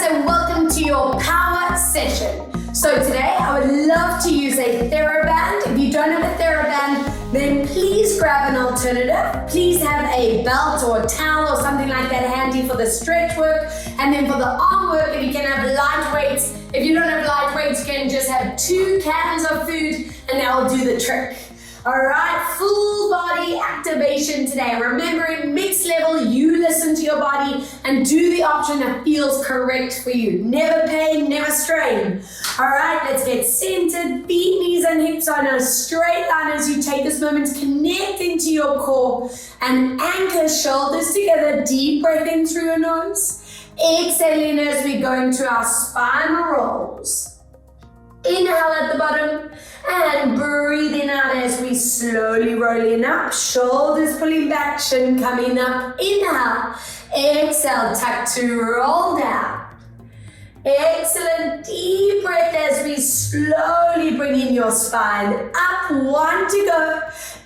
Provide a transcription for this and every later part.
and welcome to your power session. So today I would love to use a Thera-Band. If you don't have a Thera-Band, then please grab an alternative. Please have a belt or a towel or something like that handy for the stretch work. And then for the arm work, if you can have light weights. If you don't have light weights, you can just have 2 cans of food and that will do the trick. All right, full body activation today. Remembering mixed level, you listen to your body and do the option that feels correct for you. Never pain, never strain. All right, let's get centered. Feet, knees, and hips on a straight line as you take this moment to connect into your core and anchor shoulders together. Deep breath in through your nose. Exhaling as we go into our spinal rolls. Inhale at the bottom and breathing out as we slowly rolling up. Shoulders pulling back, chin coming up. Inhale, exhale, tuck to roll down. Excellent, deep breath as we slowly bring in your spine up. 1 to go.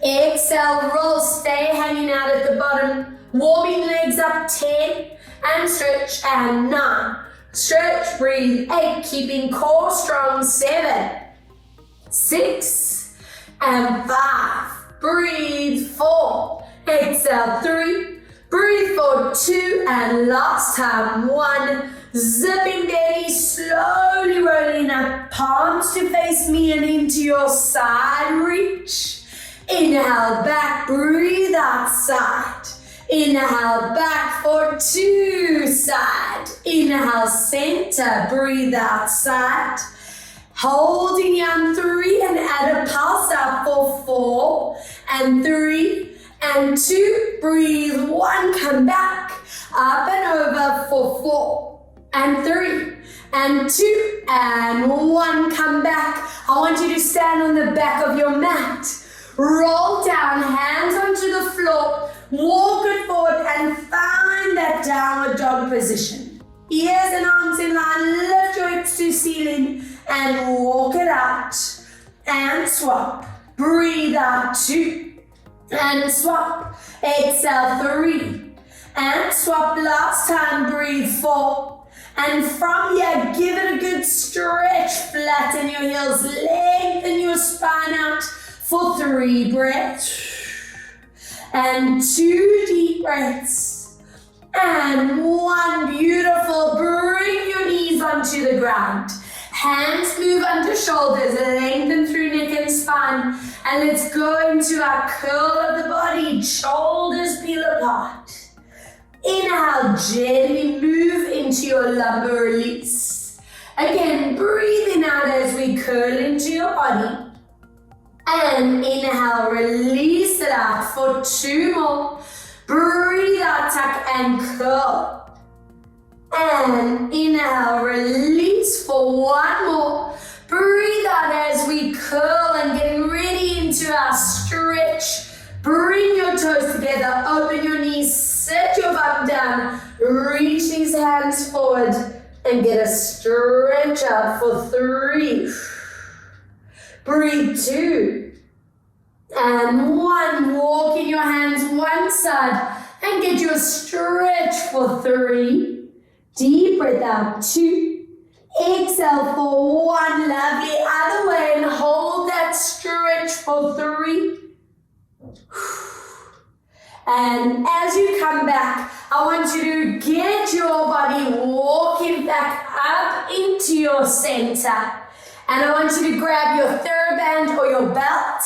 Exhale, roll, stay hanging out at the bottom. Warming legs up, 10, and stretch, and 9. Stretch, breathe, 8, keeping core strong, 7, 6, and 5. Breathe, 4, exhale, 3, breathe for 2, and last time, 1. Zipping belly, slowly rolling up, palms to face me and into your side reach. Inhale, back, breathe out, side. Inhale, back for 2, side. Inhale, center, breathe out, side. Holding down 3 and add a pulse up for 4 and 3 and 2. Breathe 1, come back, up and over for 4 and 3 and 2 and 1. Come back. I want you to stand on the back of your mat. Roll down, hands onto the floor. Walk it forward and find that downward dog position. Ears and arms in line, lift your hips to ceiling and walk it out. And swap. Breathe out, 2. And swap. Exhale, 3. And swap. Last time, breathe, 4. And from here, give it a good stretch. Flatten your heels, lengthen your spine out for 3 breaths. And 2 deep breaths. And 1 beautiful. Bring your knees onto the ground. Hands move under shoulders, lengthen through neck and spine. And let's go into our curl of the body. Shoulders peel apart. Inhale, gently move into your lumbar release. Again, breathing out as we curl into your body. And inhale, release it out for 2 more. Breathe out, tuck and curl. And inhale, release for 1 more. Breathe out as we curl and getting ready into our stretch. Bring your toes together, open your knees, set your bum down, reach these hands forward and get a stretch out for 3. Breathe 2 and 1. Walk in your hands one side and get your stretch for 3. Deep breath out, 2. Exhale for 1. Lovely. Other way and hold that stretch for 3. And as you come back, I want you to get your body walking back up into your center. And I want you to grab your TheraBand or your belt.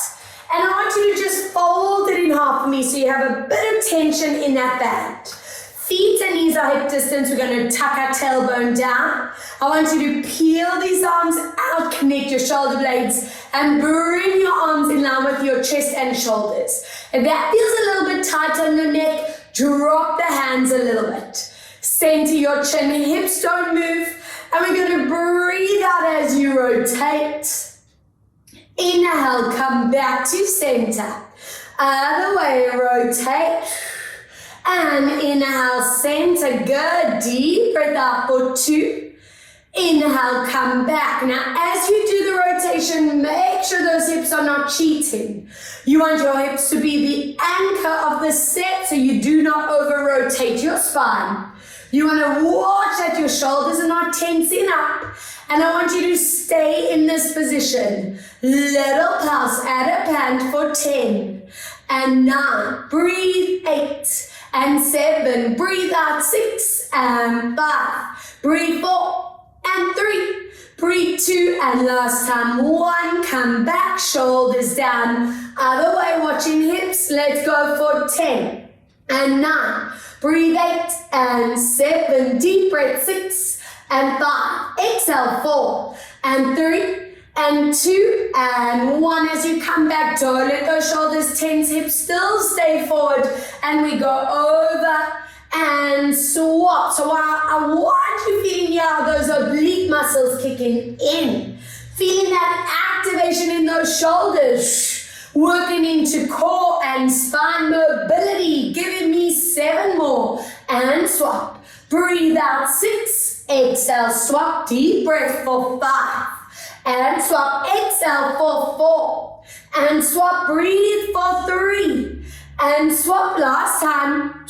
And I want you to just fold it in half for me so you have a bit of tension in that band. Feet and knees are hip distance. We're going to tuck our tailbone down. I want you to peel these arms out, connect your shoulder blades, and bring your arms in line with your chest and shoulders. If that feels a little bit tight on your neck, drop the hands a little bit. Center your chin, hips don't move. And we're going to breathe out as you rotate. Inhale, come back to center. Other way, rotate. And inhale, center, good. Deep breath out for 2. Inhale, come back. Now, as you do the rotation, make sure those hips are not cheating. You want your hips to be the anchor of the set so you do not over-rotate your spine. You want to watch that your shoulders are not tensing up. And I want you to stay in this position. Little pulse at a band for 10 and 9. Breathe 8 and 7. Breathe out 6 and 5. Breathe 4 and 3. Breathe 2 and last time 1. Come back, shoulders down. Other way, watching hips. Let's go for 10 and 9. Breathe 8 and 7. Deep breath 6 and 5. Exhale 4 and 3 and 2 and 1. As you come back, don't let those shoulders tense, hips still stay forward, and we go over and swap. So I want you feeling those oblique muscles kicking in, feeling that activation in those shoulders, working into core and spine mobility. Giving me 7 more and swap. Breathe out 6, exhale, swap, deep breath for 5 and swap, exhale for 4 and swap, breathe for 3 and swap, last time.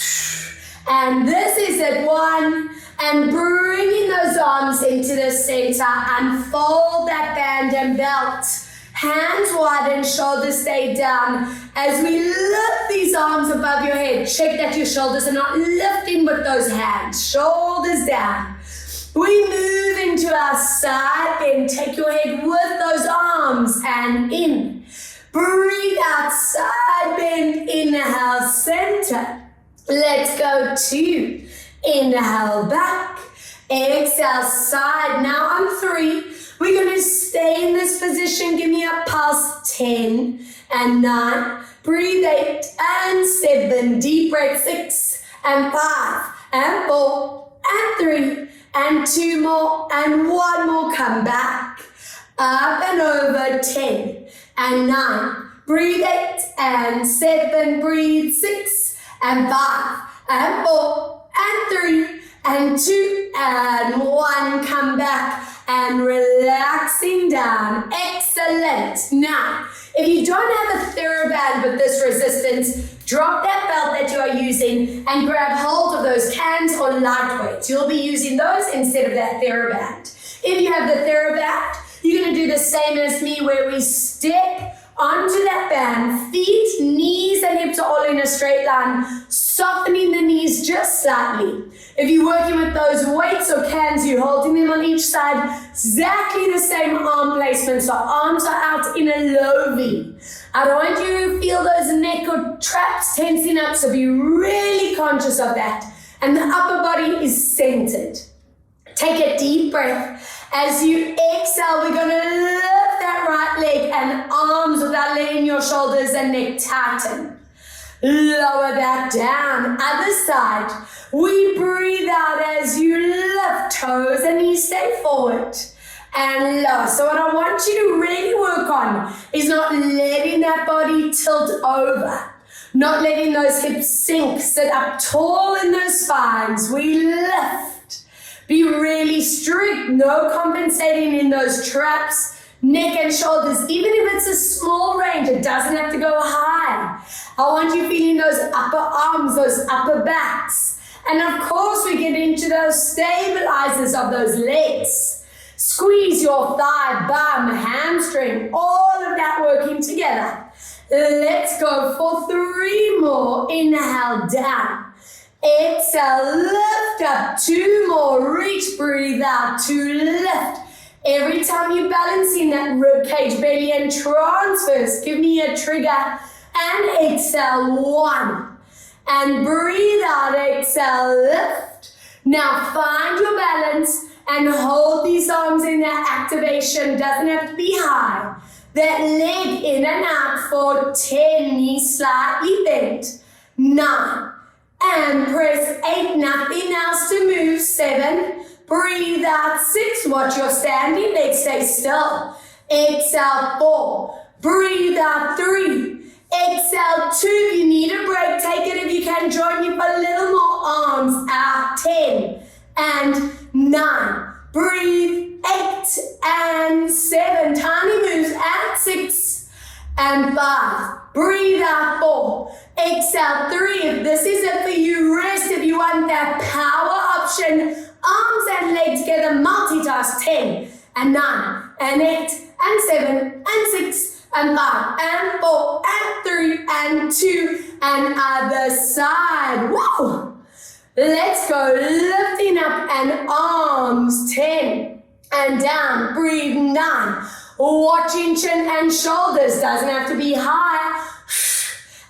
And this is at 1, and bringing those arms into the center, unfold that band and belt. Hands widen, shoulders stay down. As we lift these arms above your head, check that your shoulders are not lifting with those hands. Shoulders down. We move into our side bend. Take your head with those arms and in. Breathe out, side bend, inhale, center. Let's go 2. Inhale, back. Exhale, side. Now on 3. We're going to stay in this position. Give me a pulse. 10 and 9. Breathe 8 and 7. Deep breath 6 and 5 and 4 and 3 and 2 more and 1 more. Come back. Up and over. 10 and 9. Breathe 8 and 7. Breathe 6 and 5 and 4 and 3 and 2 and 1. Come back and relaxing down. Excellent. Now, if you don't have a TheraBand with this resistance, drop that belt that you are using and grab hold of those cans or lightweights. You'll be using those instead of that TheraBand. If you have the TheraBand, you're going to do the same as me, where we step onto that band, feet, knees and hips are all in a straight line, softening the knees just slightly. If you're working with those weights or cans, you're holding them on each side, exactly the same arm placement, so arms are out in a low V. I don't want you to feel those neck or traps tensing up, so be really conscious of that. And the upper body is centered. Take a deep breath. As you exhale, we're going to lift that right leg and arms without letting your shoulders and neck tighten. Lower that down. Other side. We breathe out as you lift toes and knees stay forward and lower. So what I want you to really work on is not letting that body tilt over. Not letting those hips sink. Sit up tall in those spines. We lift. Be really strict, no compensating in those traps, neck and shoulders. Even if it's a small range, it doesn't have to go high. I want you feeling those upper arms, those upper backs. And of course, we get into those stabilizers of those legs. Squeeze your thigh, bum, hamstring, all of that working together. Let's go for 3 more. Inhale, down. Exhale, lift up. 2 more. Reach, breathe out to lift. Every time you're balancing that rib cage, belly and transverse, give me a trigger and exhale. 1. And breathe out, exhale, lift. Now find your balance and hold these arms in that activation. Doesn't have to be high. That leg in and out for 10, knees slightly bent. 9. And press 8, nothing else to move. 7, breathe out. 6, watch your standing leg, stay still. Exhale, 4, breathe out. 3, exhale, 2, if you need a break, take it. If you can, join me for a little more. Arms out. 10 and 9, breathe. 8 and 7, tiny moves. At 6 and 5, breathe out. 4, exhale. 3, if this is it for you, rest. If you want that power option, arms and them multitask. 10 and 9 and 8 and 7 and 6 and 5 and 4 and 3 and 2 and other side. Whoa! Let's go. Lifting up and arms. 10 and down. Breathe. 9. Watching chin and shoulders. Doesn't have to be high.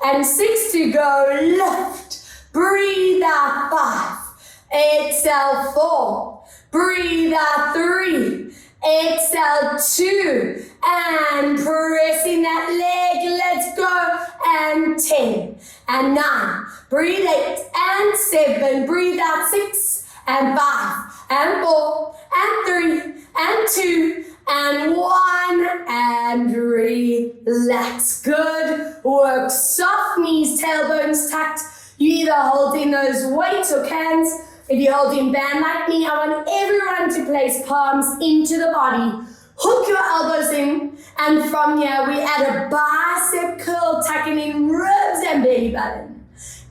And 6 to go. Lift. Breathe out. 5. Exhale. 4. Breathe out. 3. Exhale. 2. And pressing that leg. Let's go. And 10 and 9. Breathe. 8 and 7. Breathe out. 6 and 5 and 4 and 3 and 2 and 1 and relax. Good work. Soft knees, tailbones tucked. You either holding those weights or cans. If you're holding band like me, I want everyone to place palms into the body. Hook your elbows in, and from here we add a bicep curl, tucking in ribs and belly button.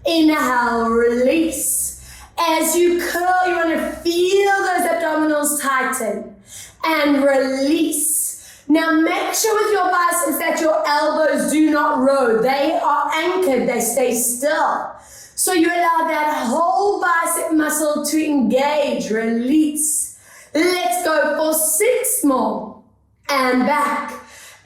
Inhale, release. As you curl, you want to feel those abdominals tighten. And release. Now make sure with your biceps that your elbows do not roll. They are anchored, they stay still. So you allow that whole bicep muscle to engage, release. Let's go for 6 more. And back.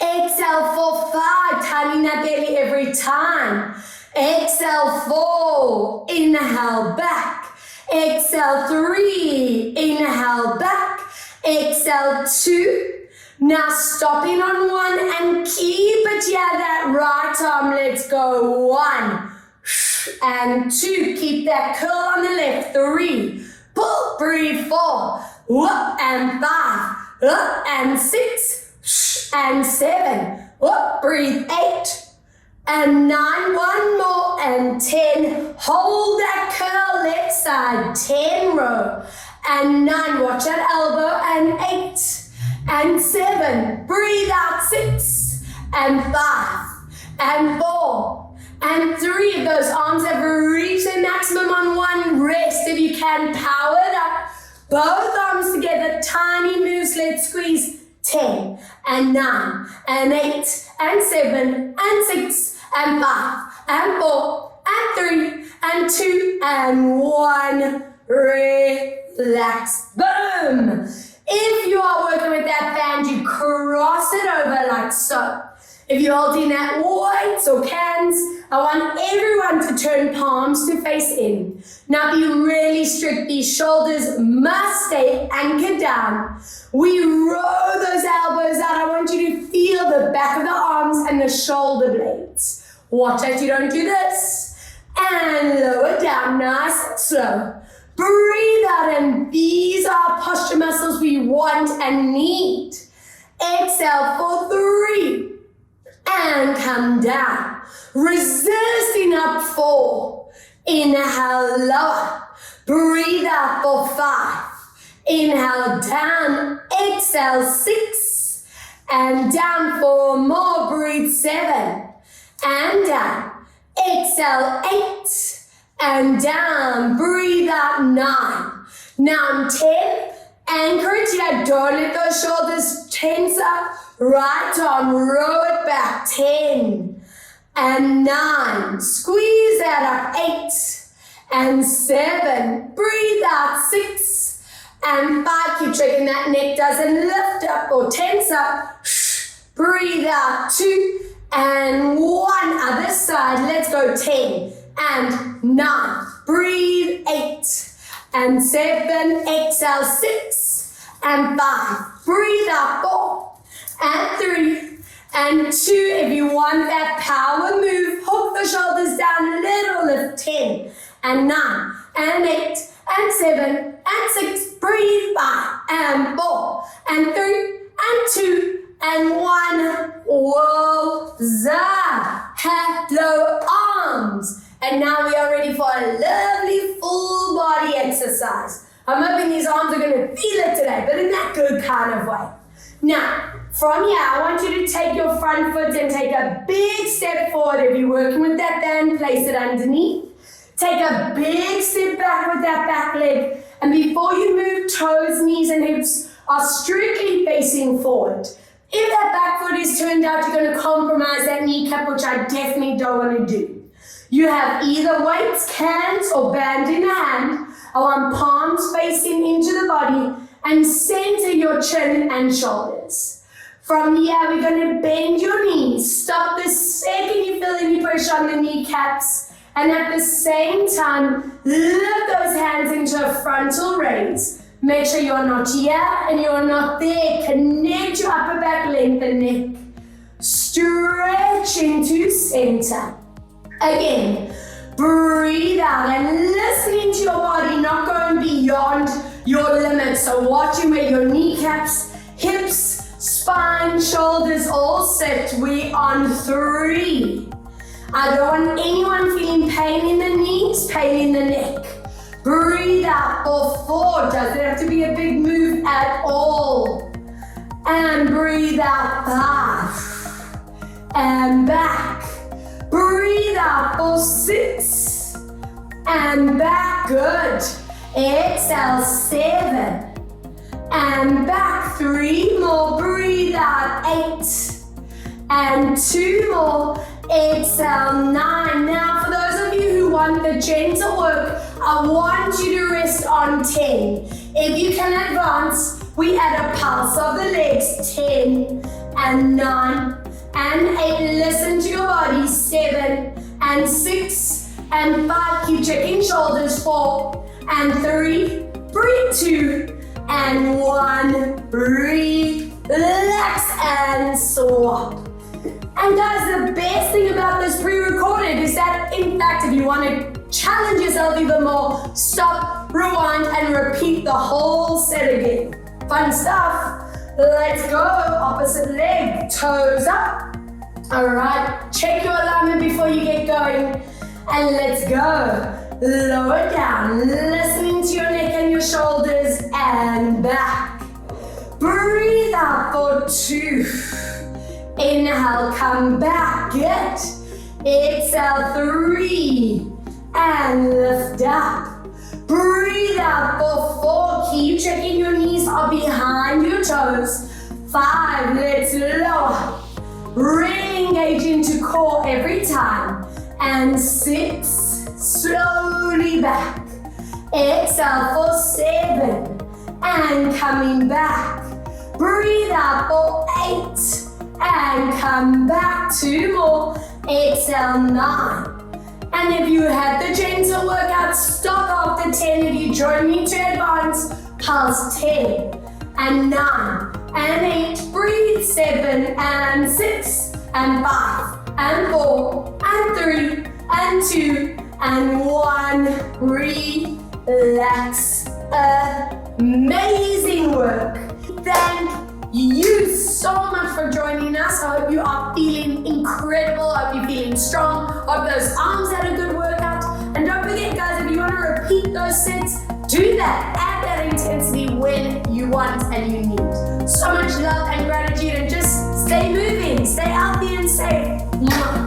Exhale for 5, tightening that belly every time. Exhale 4, inhale back. Exhale 3, inhale back. Exhale 2. Now stopping on 1 and keep it here, that right arm. Let's go 1 and 2. Keep that curl on the left. 3, pull, breathe. 4, whoop, and 5, up, and 6, and 7, whoop, breathe. 8 and 9, 1 more, and 10. Hold that curl left side. 10 row and 9. Watch that elbow. And 8 and 7. Breathe out. 6 and 5 and 4 and 3. If those arms have reached their maximum on 1, rest. If you can, power it up. Both arms together. Tiny moves. Let's squeeze. 10 and 9 and 8 and 7 and 6 and 5 and 4 and 3 and 2 and 1. Relax. Boom. If you are working with that band, you cross it over like so. If you're holding that weights or cans, I want everyone to turn palms to face in. Now be really strict. These shoulders must stay anchored down. We roll those elbows out. I want you to feel the back of the arms and the shoulder blades. Watch that you don't do this. And lower down, nice and slow. Breathe out, and these are posture muscles we want and need. Exhale for 3. And come down. Resisting up 4. Inhale, lower. Breathe out for 5. Inhale, down. Exhale, 6. And down 4 more. Breathe, 7. And down. Exhale, 8. And down. Breathe out, 9. Now 10. Anchor it here. Don't let those shoulders tense up. Right arm, row it back. 10 and 9. Squeeze that up. 8 and 7. Breathe out. 6 and 5. Keep checking that neck doesn't lift up or tense up. Breathe out. 2 and 1. Other side. Let's go. 10 and 9. Breathe. 8 and 7. Exhale. 6 and 5. Breathe out. 4 and 3 and 2. If you want that power move, hook the shoulders down, little lift. 10 and 9 and 8 and 7 and 6. Breathe. 5 and 4 and 3 and 2 and 1. Whoa, za. Hello, arms. And now we are ready for a lovely full body exercise. I'm hoping these arms are going to feel it today, but in that good kind of way. Now, from here, I want you to take your front foot and take a big step forward. If you're working with that band, place it underneath. Take a big step back with that back leg. And before you move toes, knees, and hips are strictly facing forward. If that back foot is turned out, you're going to compromise that kneecap, which I definitely don't want to do. You have either weights, cans, or band in the hand. I want palms facing into the body and center your chin and shoulders. From here, we're going to bend your knees. Stop the second you feel any pressure on the kneecaps. And at the same time, lift those hands into a frontal raise. Make sure you're not here and you're not there. Connect your upper back, lengthen neck. Stretch into center. Again, breathe out and listening to your body, not going beyond your limits. So watching where your kneecaps, hips, spine, shoulders all sit. We're on 3. I don't want anyone feeling pain in the knees, pain in the neck. Breathe out for 4. Doesn't have to be a big move at all. And breathe out 5. And back. Breathe out for 6. And back. Good. Exhale 7. And back 3 more. Breathe out 8. And 2 more. Exhale 9. Now for those of you who want the gentle work, I want you to rest on 10. If you can advance, we add a pulse of the legs. 10 and 9 and 8. Listen to your body. 7 and 6 and 5. Keep checking shoulders. 4 and 3. Breathe. 2 and 1. Breathe. Relax and swap. And guys, the best thing about this pre-recorded is that, in fact, if you want to challenge yourself even more, stop, rewind, and repeat the whole set again. Fun stuff. Let's go. Opposite leg, toes up. All right, check your alignment before you get going. And let's go. Lower down, listening to your neck and your shoulders, and back. Breathe out for 2. Inhale, come back, good. Exhale, 3, and lift up. Breathe out for 4, keep checking your knees are behind your toes. 5, let's lower. Really engage into core every time. And 6, slowly back. Exhale for 7, and coming back. Breathe out for 8. And come back 2 more. Exhale 9. And if you had the gentle workout, stop after 10. If you join me to advance, pulse 10 and 9 and 8. Breathe 7 and 6 and 5 and 4 and 3 and 2 and 1. Relax. Amazing work. Thank you so much for joining us. I hope you are feeling incredible. I hope you're feeling strong. I hope those arms had a good workout. And don't forget, guys, if you want to repeat those sets, do that. Add that intensity when you want and you need. So much love and gratitude, and just stay moving, stay healthy and safe. Mwah.